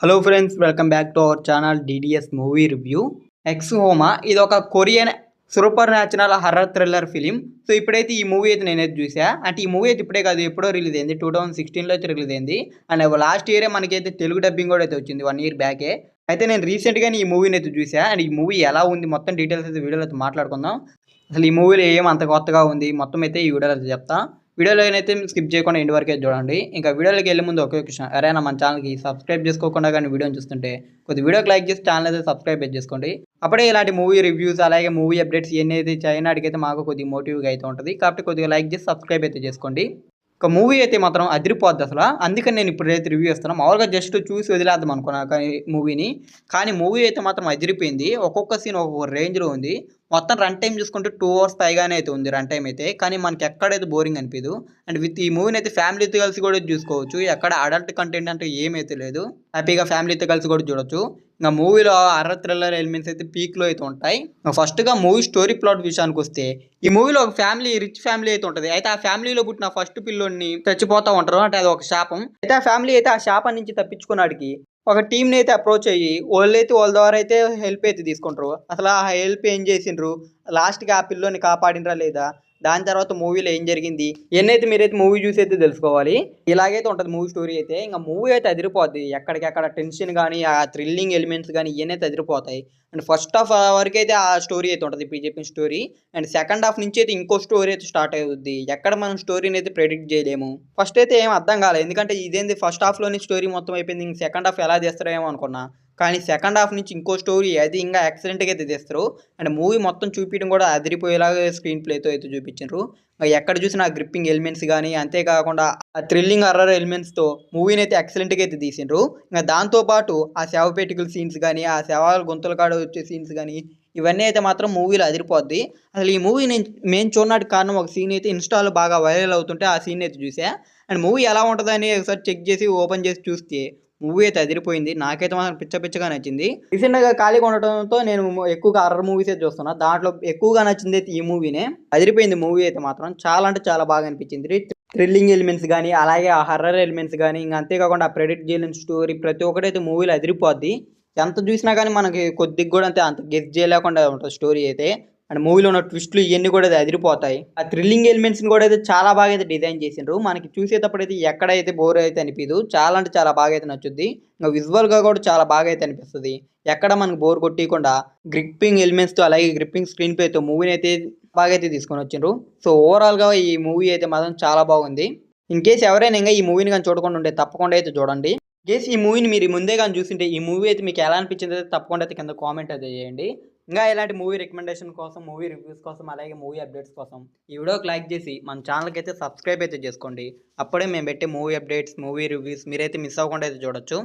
Hello friends, welcome back to our channel DDS movie review. Exhuma ఇది ఒక Korean supernatural horror thriller film. So ఇప్పుడైతే ఈ movie అయితే నేనైతే చూసా. అంటే ఈ మూవీ అయితే ఇప్పుడే కాదు, ఎప్పుడో రిలీజ్ అయింది. 2016లో అయితే రిలీజ్ అయింది. అండ్ లాస్ట్ ఇయరే మనకైతే తెలుగు డబ్బింగ్ కూడా అయితే వచ్చింది, 1 ఇయర్ బ్యాకే. అయితే నేను రీసెంట్గానే ఈ మూవీని అయితే చూసా. అండ్ ఈ మూవీ ఎలా ఉంది మొత్తం డీటెయిల్స్ అయితే వీడియోలో అయితే మాట్లాడుకుందాం. అసలు ఈ మూవీలో ఏం అంత కొత్తగా ఉంది మొత్తం అయితే ఈ వీడియోలో అయితే చెప్తా. వీడియోలో అయితే స్కిప్ చేయకుండా ఎండ్ వరకే చూడండి. ఇంకా వీడియోలోకి వెళ్ళే ముందు ఒకే క్వశ్చన్, ఎవరైనా మన ఛానల్కి సబ్స్క్రైబ్ చేసుకోకుండా కానీ వీడియోని చూస్తుంటే కొద్ది వీడియోకి లైక్ చేసి ఛానల్ అయితే సబ్స్క్రైబ్ చేసుకోండి. అప్పుడే ఇలాంటి మూవీ రివ్యూస్ అలాగే మూవీ అప్డేట్స్ ఇవన్నీ అయితే చేయడానికైతే మాకు కొద్దిగా మోటివ్గా అయితే ఉంటుంది. కాబట్టి కొద్దిగా లైక్ చేసి సబ్స్క్రైబ్ అయితే చేసుకోండి. ఒక మూవీ అయితే మాత్రం అదిరిపోద్ది అసలు. అందుకని నేను ఇప్పుడైతే రివ్యూ ఇస్తాను. మామూలుగా జస్ట్ చూసి వదిలేద్దాం అనుకున్నా కానీ మూవీని. కానీ మూవీ అయితే మాత్రం అదిరిపోయింది. ఒక్కొక్క సీన్ ఒక్కొక్క రేంజ్లో ఉంది. మొత్తం రన్ టైం చూసుకుంటే 2 అవర్స్ పైగానే అయితే ఉంది రన్ టైం అయితే. కానీ మనకి ఎక్కడైతే బోరింగ్ అనిపించదు. అండ్ విత్ ఈ మూవీని అయితే ఫ్యామిలీతో కలిసి కూడా చూసుకోవచ్చు. ఎక్కడ అడల్ట్ కంటెంట్ అంటే ఏమైతే లేదు. హ్యాపీగా ఫ్యామిలీతో కలిసి కూడా చూడొచ్చు. ఇంకా మూవీలో హర్రర్ థ్రిల్లర్ ఎలిమెంట్స్ అయితే పీక్లో అయితే ఉంటాయి. ఫస్ట్గా మూవీ స్టోరీ ప్లాట్ విషయానికి వస్తే, ఈ మూవీలో ఒక ఫ్యామిలీ, రిచ్ ఫ్యామిలీ అయితే ఉంటుంది. అయితే ఆ ఫ్యామిలీలో పుట్టిన ఫస్ట్ పిల్లోడిని చచ్చిపోతూ ఉంటారు. అంటే అది ఒక శాపం. అయితే ఆ ఫ్యామిలీ అయితే ఆ శాపం నుంచి తప్పించుకున్నాడికి ఒక టీంని అయితే అప్రోచ్ అయ్యి వాళ్ళైతే వాళ్ళ ద్వారా అయితే హెల్ప్ అయితే తీసుకుంటారు. అసలు ఆ హెల్ప్ ఏం చేసిండ్రు, లాస్ట్కి ఆ పిల్లోని కాపాడినరా లేదా, దాని తర్వాత మూవీలో ఏం జరిగింది, ఎన్నైతే మీరైతే మూవీ చూసి అయితే తెలుసుకోవాలి. ఇలాగైతే ఉంటుంది మూవీ స్టోరీ అయితే. ఇంకా మూవీ అయితే అదిరిపోద్ది. ఎక్కడికెక్కడ టెన్షన్ కానీ ఆ థ్రిల్లింగ్ ఎలిమెంట్స్ కానీ ఇవన్నీ అయితే అదిరిపోతాయి. అండ్ ఫస్ట్ హాఫ్ వరకు అయితే ఆ స్టోరీ అయితే ఉంటుంది, ఇప్పుడు చెప్పిన స్టోరీ. అండ్ సెకండ్ హాఫ్ నుంచి అయితే ఇంకో స్టోరీ అయితే స్టార్ట్ అవుద్ది. ఎక్కడ మనం స్టోరీని అయితే ప్రెడిక్ట్ చేయలేము. ఫస్ట్ అయితే ఏం అర్థం కాలేదు, ఎందుకంటే ఇదేంది ఫస్ట్ హాఫ్లోని స్టోరీ మొత్తం అయిపోయింది, ఇంక సెకండ్ హాఫ్ ఎలా చేస్తారేమో అనుకున్నా. కానీ సెకండ్ హాఫ్ నుంచి ఇంకో స్టోరీ అది ఇంకా ఎక్సలెంట్గా అయితే తెస్తారు. అండ్ మూవీ మొత్తం చూపించడం కూడా అదిరిపోయేలాగా స్క్రీన్ ప్లేతో అయితే చూపించారు. ఎక్కడ చూసినా గ్రిప్పింగ్ ఎలిమెంట్స్ కానీ, అంతేకాకుండా ఆ థ్రిల్లింగ్ హర్రర్ ఎలిమెంట్స్తో మూవీని అయితే ఎక్సలెంట్గా అయితే తీసిండ్రు. ఇంకా దాంతోపాటు ఆ శవపేటికల సీన్స్ కానీ, ఆ శవాల గొంతుల కాడ వచ్చే సీన్స్ కానీ, ఇవన్నీ అయితే మాత్రం మూవీలో అదిరిపోద్ది. అసలు ఈ మూవీ మేము చూడడానికి కారణం, ఒక సీన్ అయితే ఇన్స్టాలో బాగా వైరల్ అవుతుంటే ఆ సీన్ అయితే చూసా. అండ్ మూవీ ఎలా ఉంటుందని ఒకసారి చెక్ చేసి ఓపెన్ చేసి చూస్తే మూవీ అయితే అదిరిపోయింది. నాకైతే మాత్రం పిచ్చగా నచ్చింది. రీసెంట్గా ఖాళీగా ఉండటంతో నేను ఎక్కువగా హర్రర్ మూవీస్ అయితే చూస్తున్నా. దాంట్లో ఎక్కువగా నచ్చింది అయితే ఈ మూవీనే. అదిరిపోయింది మూవీ అయితే మాత్రం. చాలా అంటే చాలా బాగా అనిపించింది. థ్రిల్లింగ్ ఎలిమెంట్స్ కానీ, అలాగే ఆ హర్రర్ ఎలిమెంట్స్ కానీ, ఇంకా అంతేకాకుండా ఆ ప్రెడిక్ట్ చేయలేని స్టోరీ ప్రతి ఒక్కటి అయితే మూవీలో అదిరిపోద్ది. ఎంత చూసినా కానీ మనకి కొద్దిగా కూడా అంత గెస్ చేయలేకుండా ఉంటుంది స్టోరీ అయితే. అండ్ మూవీలో ఉన్న ట్విస్టులు ఇవన్నీ కూడా అదిరిపోతాయి. ఆ థ్రిల్లింగ్ ఎలిమెంట్స్ని కూడా అయితే చాలా బాగా అయితే డిజైన్ చేసిండ్రు. మనకి చూసేటప్పుడు అయితే ఎక్కడైతే బోర్ అయితే అనిపించదు, చాలా అంటే చాలా బాగా అయితే నచ్చుద్ది. ఇంకా విజువల్గా కూడా చాలా బాగా అయితే అనిపిస్తుంది. ఎక్కడ మనకు బోర్ కొట్టకుండా గ్రిప్పింగ్ ఎలిమెంట్స్తో, అలాగే గ్రిప్పింగ్ స్క్రీన్ ప్లేతో మూవీని అయితే బాగా అయితే తీసుకొని వచ్చిండ్రు. సో ఓవరాల్గా ఈ మూవీ అయితే మాత్రం చాలా బాగుంది. ఇన్ కేసు ఎవరైనా ఇంకా ఈ మూవీని కానీ చూడకుండా ఉంటే తప్పకుండా అయితే చూడండి. కేసు ఈ మూవీని మీరు ముందే కానీ చూసింటే ఈ మూవీ అయితే మీకు ఎలా అనిపించింది అయితే తప్పకుండా అయితే కింద కామెంట్ అయితే చేయండి. ఇంకా ఇలాంటి మూవీ రికమెండేషన్ కోసం, మూవీ రివ్యూస్ కోసం, అలాగే మూవీ అప్డేట్స్ కోసం ఈ వీడియోకి లైక్ చేసి మన ఛానల్కి అయితే సబ్స్క్రైబ్ అయితే చేసుకోండి. అప్పుడే మేము పెట్టే మూవీ అప్డేట్స్, మూవీ రివ్యూస్ మీరైతే మిస్ అవ్వకుండా అయితే చూడొచ్చు.